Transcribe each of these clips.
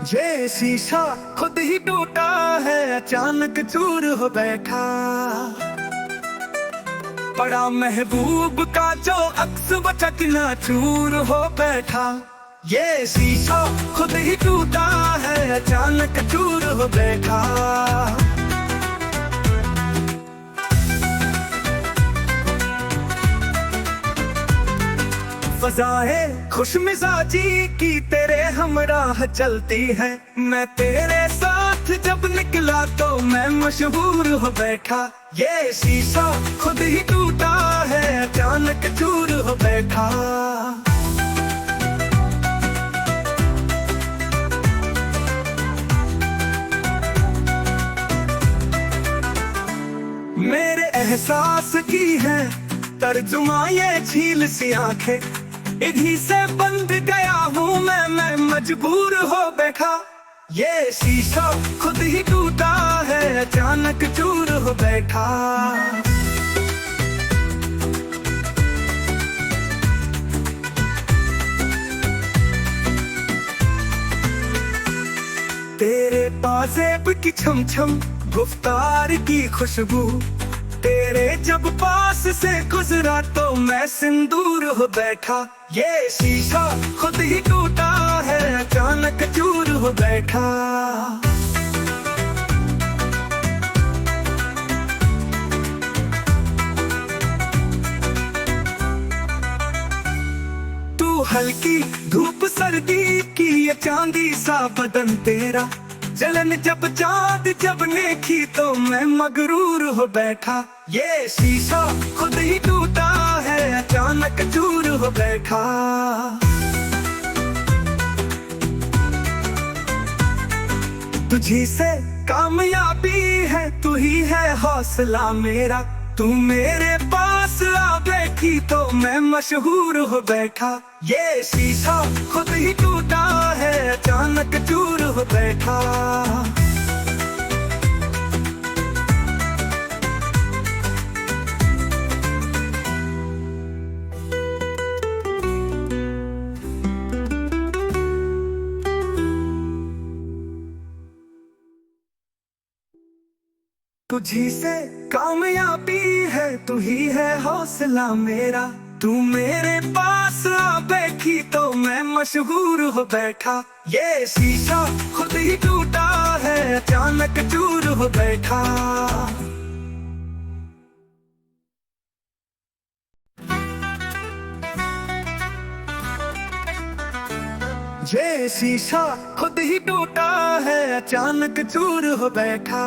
ये शीशा खुद ही टूटा है, अचानक चूर हो बैठा। बड़ा महबूब का जो अक्स बचकना चूर हो बैठा। ये शीशा खुद ही टूटा है, अचानक चूर हो बैठा। फजाएं खुशमिजाजी की तेरे हमराह चलती है। मैं तेरे साथ जब निकला तो मैं मशहूर हो बैठा। ये शीशा खुद ही टूटा है, अचानक चूर हो बैठा। मेरे एहसास की है तर्जुमा ये झील सी आंखें, इन्हीं से बंध गया हूँ मैं मजबूर हो बैठा। ये शीशा खुद ही टूटा है, अचानक चूर हो बैठा। तेरे पाजेब की छम छम, गुफ्तार की खुशबू, तेरे जब पास से गुजरा तो मैं सिंदूर हो बैठा। ये शीशा खुद ही टूटा है, अचानक चूर हो बैठा। तू हल्की धूप सर्दी की, ये चांदी सा बदन तेरा, जलन जब चाँद जब देखी तो मैं मगरूर हो बैठा। ये शीशा खुद ही टूटा है, अचानक चूर हो बैठा। तुझी से कामयाबी है, तू ही है हौसला मेरा। तू मेरे पास आ बैठी तो मैं मशहूर हो बैठा। ये शीशा खुद ही टूटा है, अचानक चूर हो बैठा। तुझी से कामयाबी है, तू ही है हौसला मेरा। तू मेरे पास आ बैठी तो मैं मशहूर हो बैठा। ये शीशा खुद ही टूटा है, अचानक चूर हो बैठा। ये शीशा खुद ही टूटा है, अचानक चूर हो बैठा।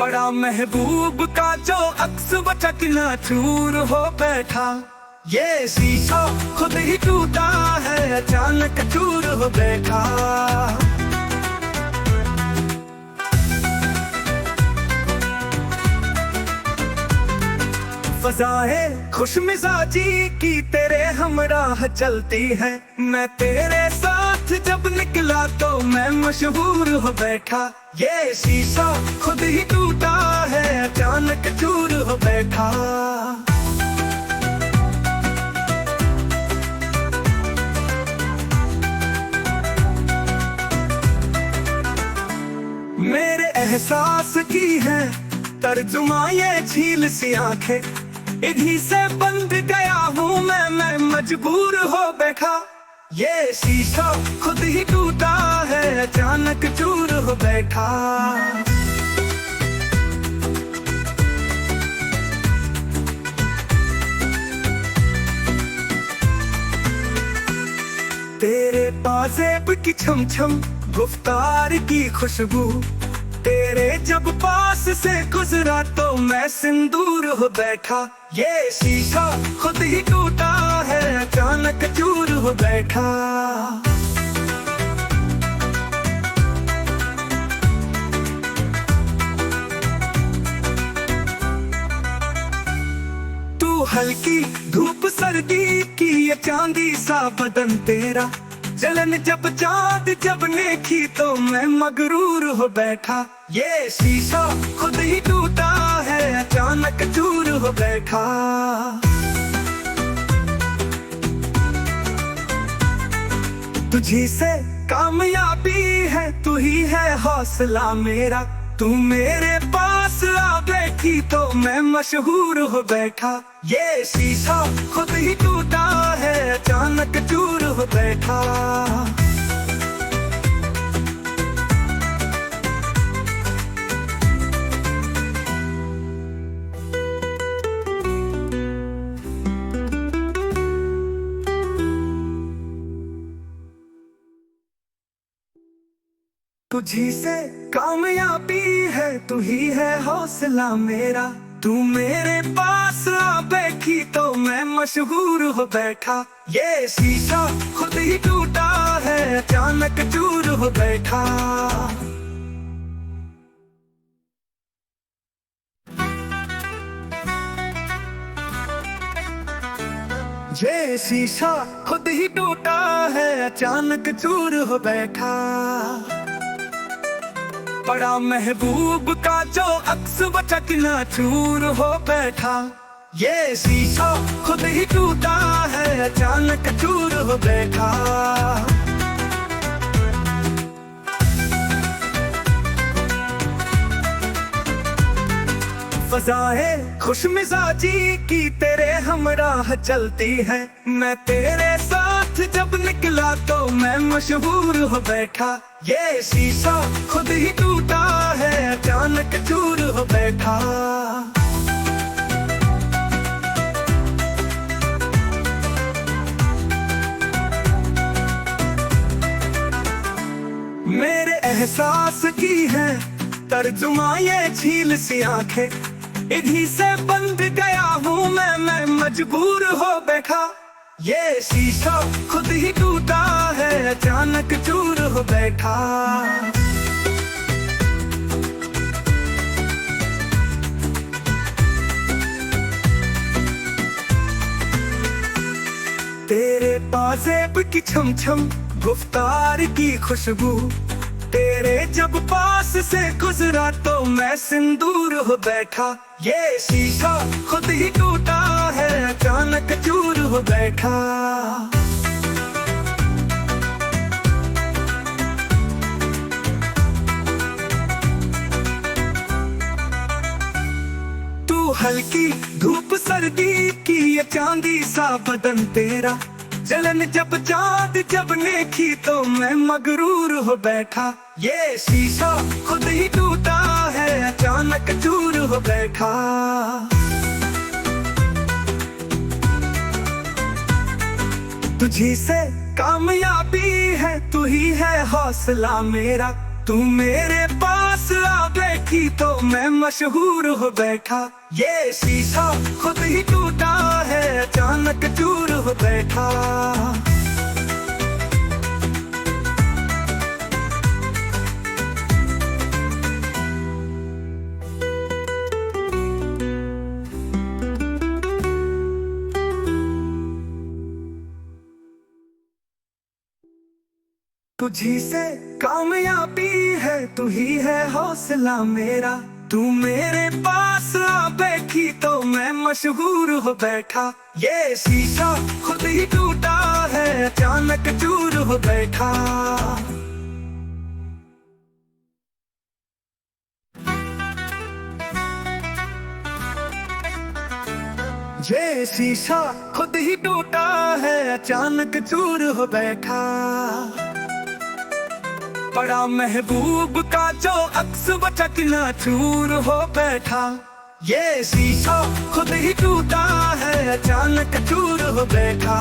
बड़ा महबूब का जो अक्स बचकना चूर हो बैठा। ये शीशा खुद ही टूटा है, अचानक चूर हो बैठा। फजाएं खुशमिजाजी की तेरे हमराह चलती है। मैं तेरे साथ जब निकला तो मैं मशहूर हो बैठा। ये शीशा खुद ही टूटा है, अचानक चूर हो बैठा। मेरे एहसास की है तर्जुमा ये झील सी आंखें, इन्हीं से बंध गया हूँ मैं मजबूर हो बैठा। ये शीशा खुद ही टूटा है, अचानक चूर हो बैठा। तेरे पाजेब की छम छम, गुफ्तार की खुशबू, तेरे जब पास से गुजरा तो मैं सिंदूर हो बैठा। ये शीशा खुद ही टूटा है, अचानक चूर हो बैठा। तू हल्की धूप सर्दी की, ये चांदी सा बदन तेरा, जलन जब चाँद जब देखी तो मैं मगरूर हो बैठा। ये शीशा खुद ही टूटा है, अचानक चूर हो बैठा। तुझी से कामयाबी है, तू ही है हौसला मेरा। तू मेरे पास आ बैठी तो मैं मशहूर हो बैठा। ये शीशा खुद ही टूटा है, अचानक चूर हो बैठा। तुझी से कामयाबी है, तू ही है हौसला मेरा। तू मेरे पास आ बैठी तो मैं मशहूर हो बैठा। ये शीशा खुद ही टूटा है, अचानक चूर हो बैठा। ये शीशा खुद ही टूटा है, अचानक चूर हो बैठा। बड़ा महबूब का जो अक्स बचकना चूर हो बैठा। ये शीशा खुद ही टूटा है, अचानक चूर हो बैठा। फजाए खुश मिजाजी की तेरे हमराह चलती है। मैं तेरे साथ जब निकला तो मैं मशहूर हो बैठा। ये शीशा खुद ही टूटा है, अचानक चूर हो बैठा। मेरे एहसास की है तर्जुमा ये झील सी आंखें। इन्हीं से बंद गया हूँ मैं मजबूर हो बैठा। ये शीशा खुद ही टूटा है, अचानक चूर हो बैठा। तेरे पाजेब की छम छम, गुफ्तार की खुशबू। तेरे जब पास से गुजरा तो मैं सिंदूर हो बैठा। ये शीशा खुद ही टूटा है, अचानक चूर हो बैठा। तू हल्की धूप सर्दी की, ये चांदी सा बदन तेरा। जलन जब चाँद जब देखी तो मैं मगरूर हो बैठा। ये शीशा खुद ही टूटा है, अचानक चूर हो बैठा। तुझी से कामयाबी है, तू ही है हौसला मेरा। तू मेरे पास आ बैठी तो मैं मशहूर हो बैठा। ये शीशा खुद ही टूटा है, अचानक चूर हो बैठा। तुझी से कामयाबी है, तू ही है हौसला मेरा। तू मेरे पास आ बैठी तो मैं मशहूर हो बैठा। ये शीशा खुद ही टूटा है, अचानक चूर हो बैठा। ये शीशा खुद ही टूटा है, अचानक चूर हो बैठा। बड़ा महबूब का जो अक्स बचकना चूर हो बैठा। ये शीशा खुद ही टूटा है, अचानक चूर हो बैठा।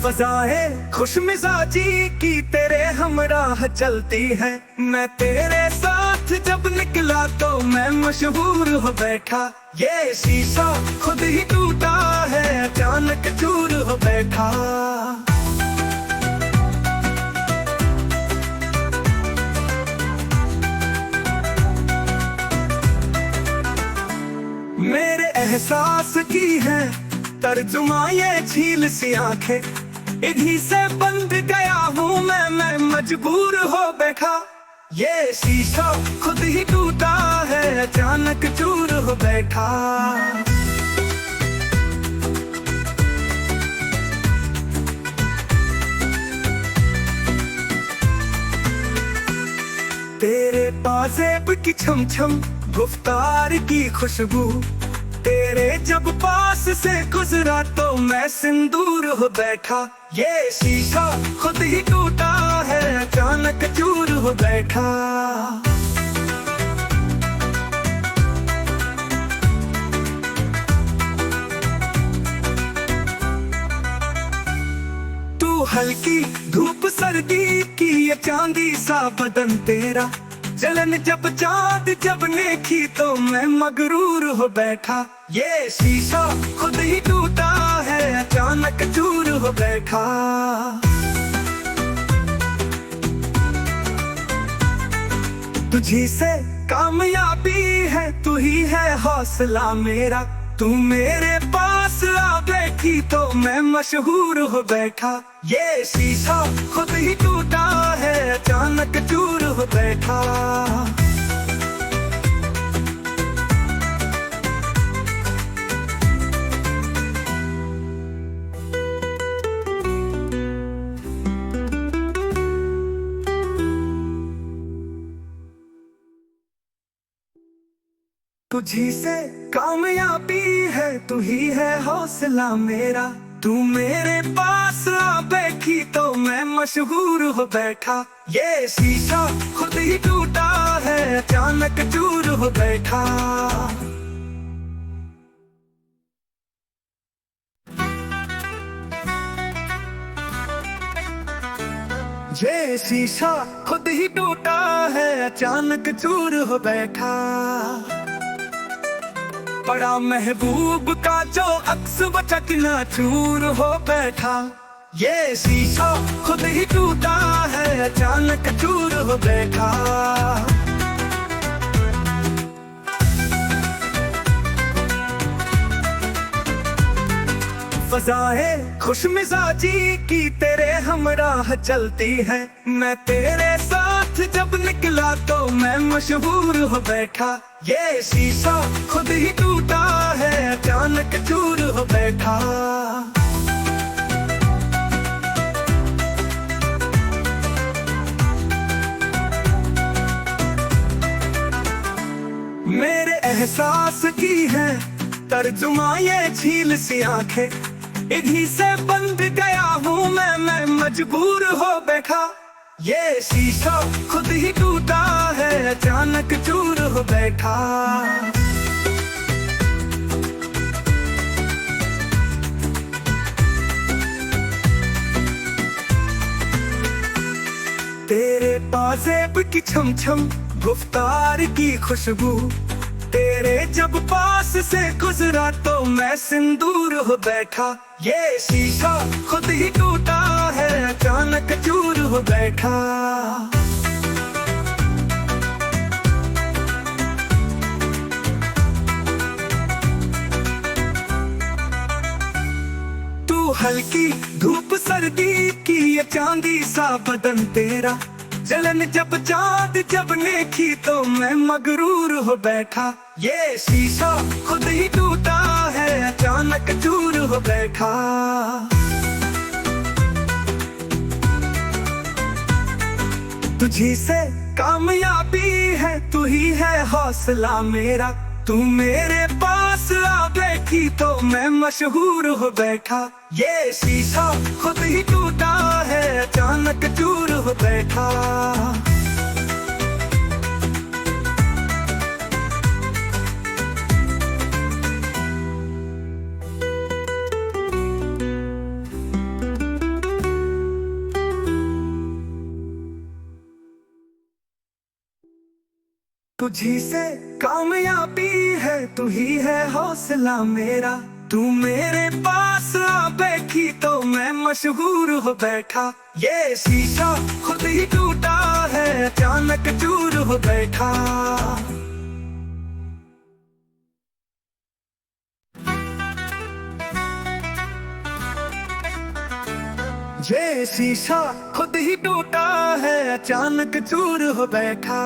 फजाए खुश मिजाजी की तेरे हमराह चलती है। मैं तेरे साथ जब निकला तो मैं मशहूर हो बैठा। ये शीशा खुद ही टूटा है, अचानक चूर हो बैठा। मेरे एहसास की है तर्जुमा ये झील सी आंखें। इन्हीं से बंद गया हूँ मैं मजबूर हो बैठा। ये शीशा खुद ही टूटा है, अचानक चूर हो बैठा। तेरे पाजेब की छम छम, गुफ्तार की खुशबू, तेरे जब पास से गुजरा तो मैं सिंदूर हो बैठा। ये शीशा खुद ही टूटा है, अचानक चूर हो बैठा। तू हल्की धूप सर्दी की, ये चांदी सा बदन तेरा, जलन जब चाँद जब देखी तो मैं मगरूर हो बैठा। ये शीशा खुद ही टूटा है, अचानक चूर हो बैठा। तुझी से कामयाबी है, तू ही है हौसला मेरा, तू मेरे पास आ बैठी तो मैं मशहूर हो बैठा। ये शीशा खुद ही टूटा है, अचानक चूर हो बैठा। तुझी से कामयाबी है, तू ही है हौसला मेरा, तू मेरे पास आ बैठी तो मैं मशहूर हो बैठा। ये शीशा खुद ही टूटा है, अचानक चूर हो बैठा। ये शीशा खुद ही टूटा है, अचानक चूर हो बैठा। बड़ा महबूब का जो अक्स वो चकना चूर हो बैठा। ये शीशा खुद ही टूटा है, अचानक चूर हो बैठा। फजाएं खुशमिजाजी की तेरे हमराह चलती है, मैं तेरे साथ जब निकला तो मैं मशहूर हो बैठा। ये शीशा खुद ही टूटा है, अचानक चूर हो बैठा। मेरे एहसास की है तर्जुमा ये झील सी आंखें, इन्हीं से बंद गया हूँ मैं मजबूर हो बैठा। ये शीशा खुद ही टूटा है, अचानक चूर हो बैठा। तेरे पाजेब की छम छम, गुफ्तार की खुशबू, तेरे जब पास से गुजरा तो मैं सिंदूर हो बैठा। ये शीशा खुद ही टूटा है, अचानक चूर हो बैठा। तू हल्की धूप सर्दी की, ये चांदी सा बदन तेरा, जलन जब चाँद जब देखी तो मैं मगरूर हो बैठा। ये शीशा खुद ही टूटा है, अचानक चूर हो बैठा। तुझी से कामयाबी है, तू ही है हौसला मेरा, तू मेरे पास आ बैठी तो मैं मशहूर हो बैठा। ये शीशा खुद ही टूटा है, अचानक चूर हो बैठा। तुझी से कामयाबी है, तू ही है हौसला मेरा, तू मेरे पास आ बैठी तो मैं मशहूर हो बैठा। ये शीशा खुद ही टूटा है, अचानक चूर हो बैठा। ये शीशा खुद ही टूटा है, अचानक चूर हो बैठा।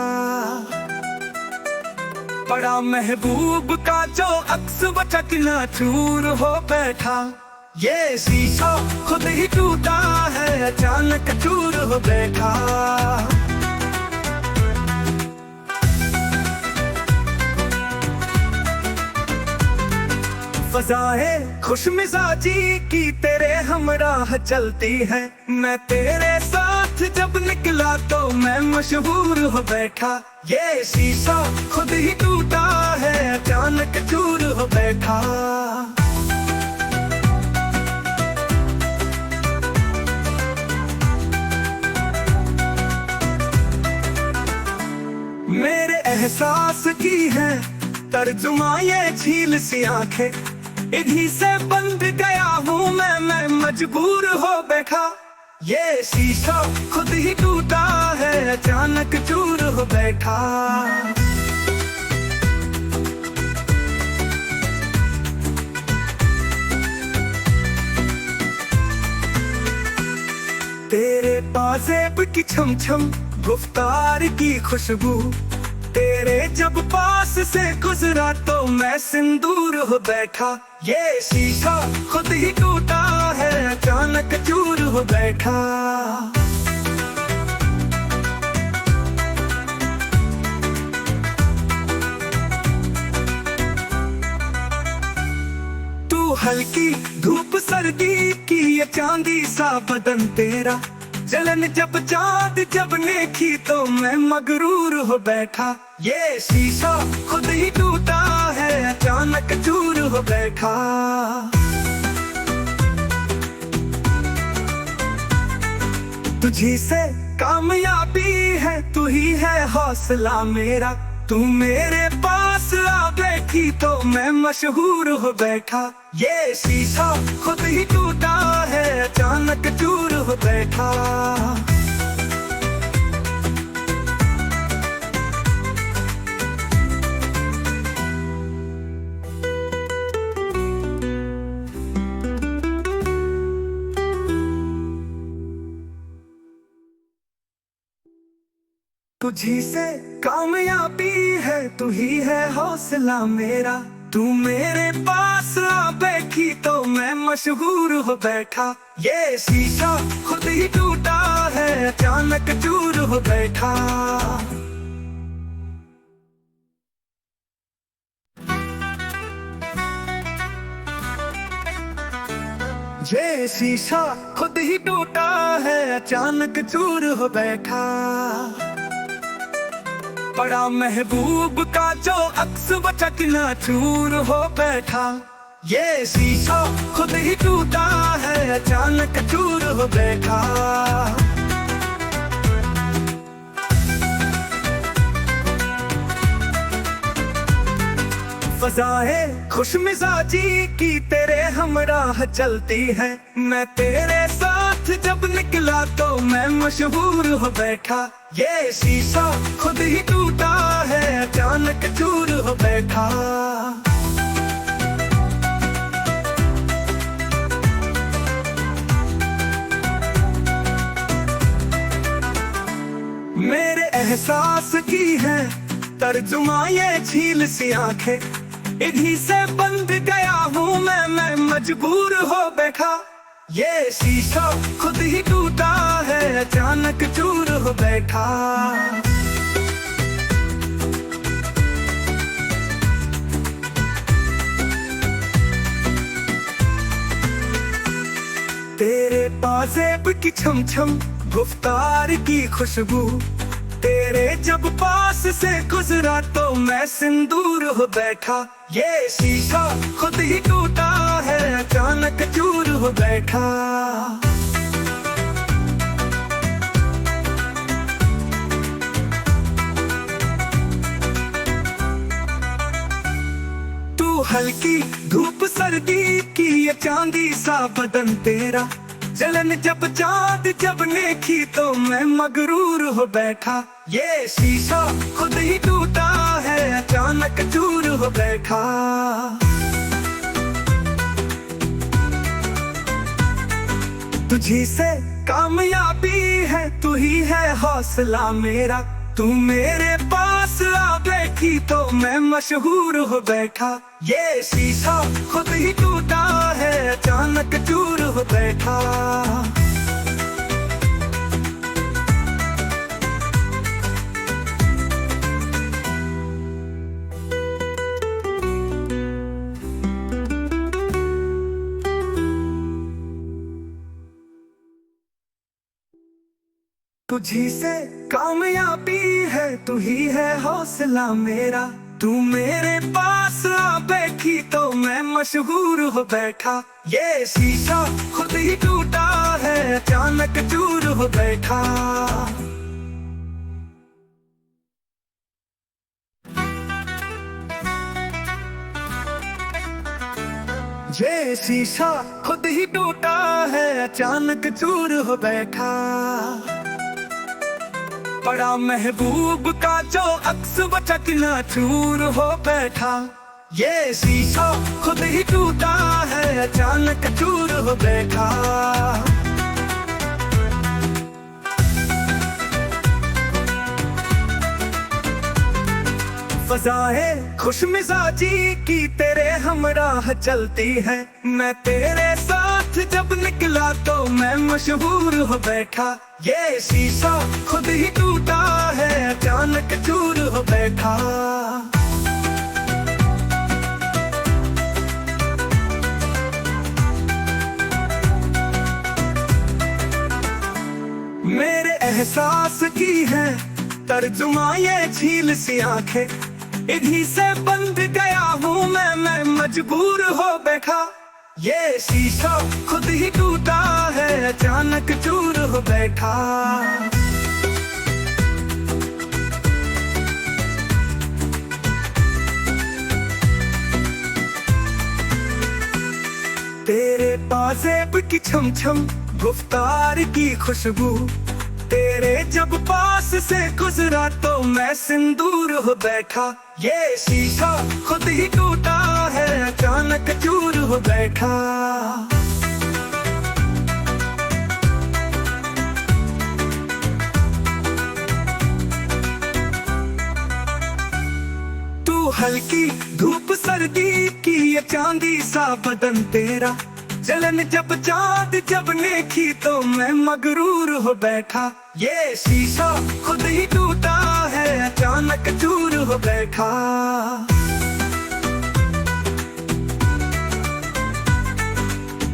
बड़ा महबूब का जो अक्स बचकना चूर हो बैठा। ये शीशा खुद ही टूटा है, अचानक चूर हो बैठा। फजाएं खुशमिजाजी की तेरे हमराह चलती है। मैं तेरे साथ जब निकला तो मैं मशहूर हो बैठा। ये शीशा खुद ही टूटा है, अचानक चूर हो बैठा। मेरे एहसास की है तर्जुमा ये झील सी आंखें, इन्हीं से बंध गया हूँ मैं मजबूर हो बैठा। ये शीशा खुद ही टूटा है, अचानक चूर हो बैठा। तेरे पाजेब की छम छम, गुफ्तार की खुशबू, तेरे जब पास से गुजरा तो मैं सिंदूर हो बैठा। ये शीशा खुद ही टूटा है, अचानक चूर हो बैठा। तू हल्की धूप सर्दी की, ये चांदी सा बदन तेरा, जलन जब चाँद जब देखी तो मैं मगरूर हो बैठा। ये शीशा खुद ही टूटा है, अचानक चूर हो बैठा। तुझी से कामयाबी है, तू ही है हौसला मेरा। तू मेरे पास आ बैठी तो मैं मशहूर हो बैठा। ये शीशा खुद ही टूटा है, अचानक चूर हो बैठा। तुझी से कामयाबी है, तू ही है हौसला मेरा। तू मेरे पास आ बैठी तो मैं मशहूर हो बैठा। ये शीशा खुद ही टूटा है, अचानक चूर हो बैठा। ये शीशा खुद ही टूटा है, अचानक चूर हो बैठा। बड़ा महबूब का जो अक्स बचकना चूर हो बैठा। ये शीशा खुद ही टूटा है, अचानक चूर हो बैठा। फजाएं खुशमिजाजी की तेरे हमराह चलती है। मैं तेरे साथ जब निकला तो मैं मशहूर हो बैठा। ये शीशा खुद ही टूटा है, अचानक चूर हो बैठा। मेरे एहसास की है तर्जुमा ये झील सी आंखें, इन्हीं से बंध गया हूँ मैं मजबूर हो बैठा। ये शीशा खुद ही टूटा है, अचानक चूर हो बैठा। तेरे पाजेब की छम छम, गुफ्तार की खुशबू, तेरे जब पास से गुजरा तो मैं सिंदूर हो बैठा। ये शीशा खुद ही टूटा है, अचानक चूर हो बैठा। तू हल्की धूप सर्दी की, ये चांदी सा बदन तेरा, जलन जब चाँद जब देखी तो मैं मगरूर हो बैठा। ये शीशा खुद ही टूटा है, अचानक चूर हो बैठा। तुझी से कामयाबी है, तू ही है हौसला मेरा। तू मेरे पास आ बैठी तो मैं मशहूर हो बैठा। ये शीशा खुद ही टूटा है, अचानक चूर हो बैठा। तुझी से कामयाबी है, तू ही है हौसला मेरा। तू मेरे पास आ बैठी तो मैं मशहूर हो बैठा। ये शीशा खुद ही टूटा है, अचानक चूर हो बैठा। ये शीशा खुद ही टूटा है, अचानक चूर हो बैठा। बड़ा महबूब का जो अक्स बचकना चूर हो बैठा। ये शीशा खुद ही टूटा है, अचानक चूर हो बैठा। फजाए खुश मिजाजी की तेरे हमराह चलती है। मैं तेरे साथ जब निकला तो मैं मशहूर हो बैठा। ये शीशा खुद ही टूटा है, अचानक चूर हो बैठा। मेरे एहसास की है तर्जुमा ये झील सी आंखें। इन्हीं से बंद गया हूँ मैं मजबूर हो बैठा। ये शीशा खुद ही टूटा है, अचानक चूर हो बैठा। तेरे पाजेब की छम छम, गुफ्तार की खुशबू। तेरे जब पास से गुजरा तो मैं सिंदूर हो बैठा। ये शीशा खुद ही टूटा है, अचानक चूर हो बैठा। तू हल्की धूप सर्दी की, ये चांदी सा बदन तेरा। जलन जब चाँद जब देखी तो मैं मगरूर हो बैठा। ये शीशा खुद ही टूटा है, अचानक चूर हो बैठा।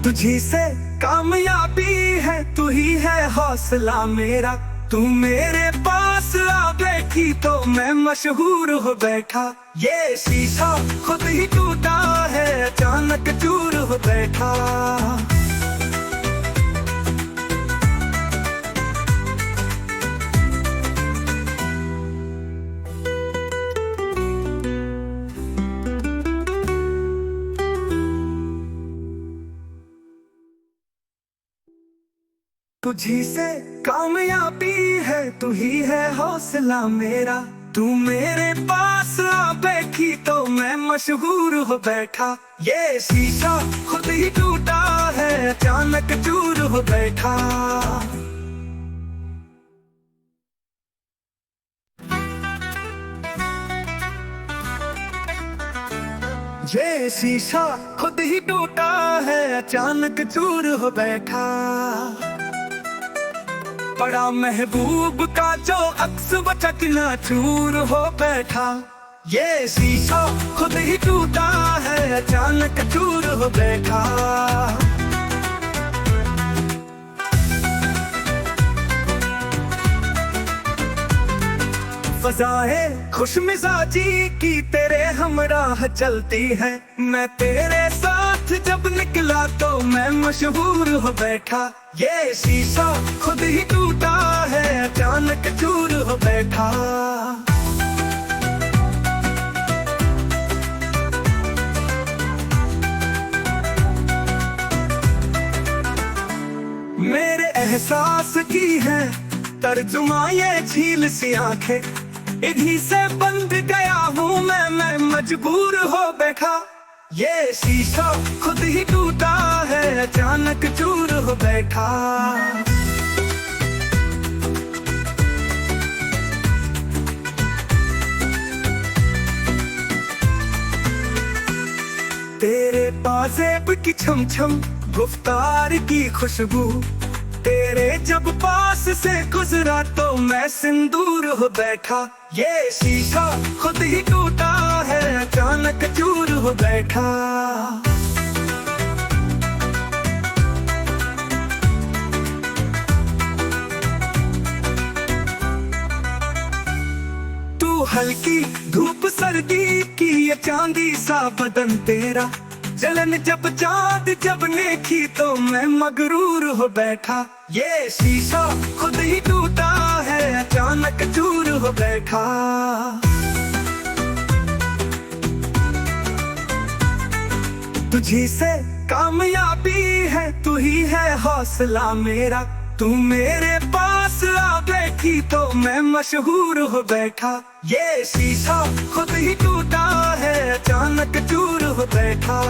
तुझी से कामयाबी है, तू ही है हौसला मेरा। तू मेरे पास आ बैठी तो मैं मशहूर हो बैठा। ये शीशा खुद ही टूटा है, अचानक चूर हो बैठा। तुझी से कामयाबी है, तू ही है हौसला मेरा। तू मेरे पास आ बैठी तो मैं मशहूर हो बैठा। ये शीशा खुद ही टूटा है, अचानक चूर हो बैठा। ये शीशा खुद ही टूटा है, अचानक चूर हो बैठा। बड़ा महबूब का जो अक्स बचकना चूर हो बैठा। ये शीशा खुद ही टूटा है, अचानक चूर हो बैठा। फजाए खुश मिजाजी की तेरे हमराह चलती है। मैं तेरे साथ जब निकला तो मैं मशहूर हो बैठा। ये शीशा खुद ही टूटा है, अचानक चूर हो बैठा। मेरे एहसास की है तर्जुमा ये झील सी आंखें। इन्हीं से बंद गया हूँ मैं मजबूर हो बैठा। ये शीशा खुद ही टूटा है, अचानक चूर हो बैठा। तेरे पाजेब की छम छम, गुफ्तार की खुशबू, तेरे जब पास से गुजरा तो मैं सिंदूर हो बैठा। ये शीशा खुद ही टूटा है, अचानक चूर हो बैठा। तू हल्की धूप सर्दी की, ये चांदी सा बदन तेरा, जलन जब चाँद जब देखी तो मैं मगरूर हो बैठा। ये शीशा खुद ही टूटा है, अचानक चूर हो बैठा। तुझी से कामयाबी है, तू ही है हौसला मेरा, तू मेरे पास आ बैठी तो मैं मशहूर हो बैठा। ये शीशा खुद ही टूटा है, अचानक चूर हो बैठा।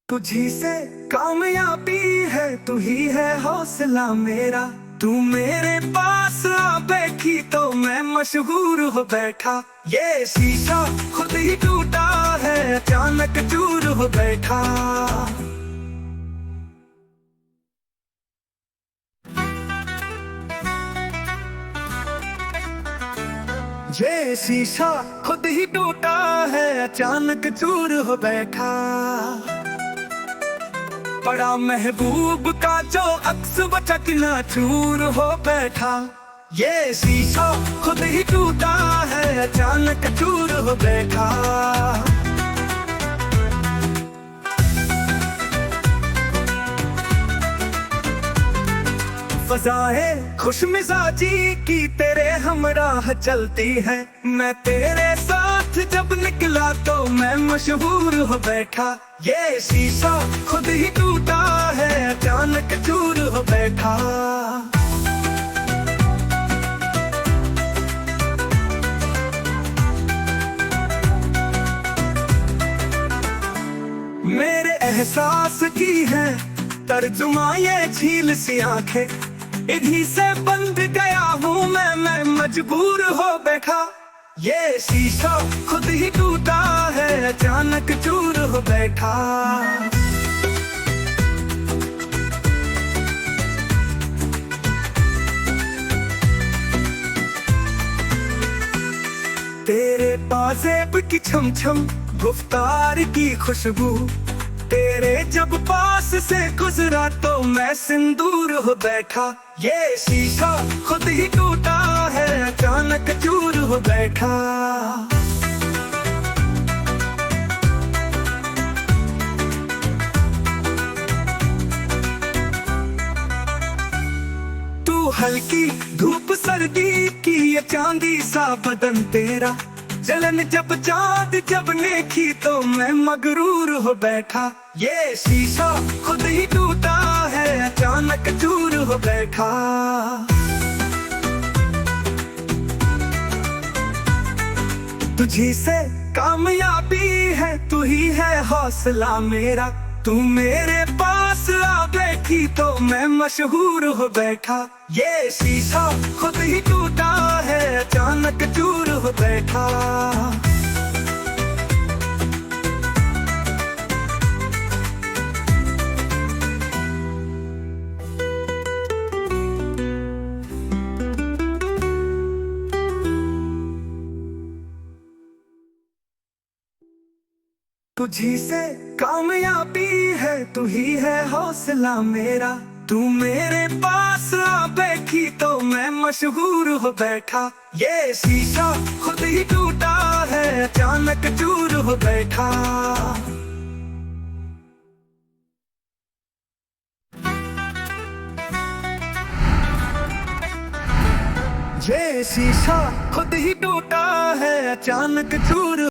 तुझी से कामयाबी है, तू ही है हौसला मेरा, तू मेरे पास आ बैठी तो मैं मशहूर हो बैठा। ये शीशा खुद ही टूटा है, अचानक चूर हो बैठा। ये शीशा खुद ही टूटा है, अचानक चूर हो बैठा। बड़ा महबूब का जो अक्स बचकना चूर हो बैठा। ये शीशा खुद ही टूटा है, अचानक चूर हो बैठा। फजाएं खुशमिजाजी की तेरे हमराह चलती है, मैं तेरे साथ जब निकला तो मैं मशहूर हो बैठा। ये शीशा खुद ही टूटा है, अचानक चूर हो बैठा। मेरे एहसास की है तर्जुमा ये झील सी आंखें, इन्हीं से बंद गया हूँ मैं मजबूर हो बैठा। ये शीशा खुद ही टूटा है, अचानक चूर हो बैठा। तेरे पाजेब की छम छम, गुफ्तार की खुशबू, तेरे जब पास से गुजरा तो मैं सिंदूर हो बैठा। ये शीशा खुद ही टूटा है, अचानक चूर हो बैठा। तू हल्की धूप सर्दी की, ये चांदी सा बदन तेरा, जलन जब चाँद जब देखी तो मैं मगरूर हो बैठा। ये शीशा खुद ही टूटा है, अचानक चूर हो बैठा। तुझी से कामयाबी है, तू ही है हौसला मेरा, तू मेरे पास आ बैठी तो मैं मशहूर हो बैठा। ये शीशा खुद ही टूटा है, अचानक चूर हो बैठा। तुझी से कामयाबी है, तू ही है हौसला मेरा, तू मेरे पास आ बैठी तो मैं मशहूर हो बैठा। ये शीशा खुद ही टूटा है, अचानक चूर हो बैठा। ये शीशा खुद ही टूटा है, अचानक चूर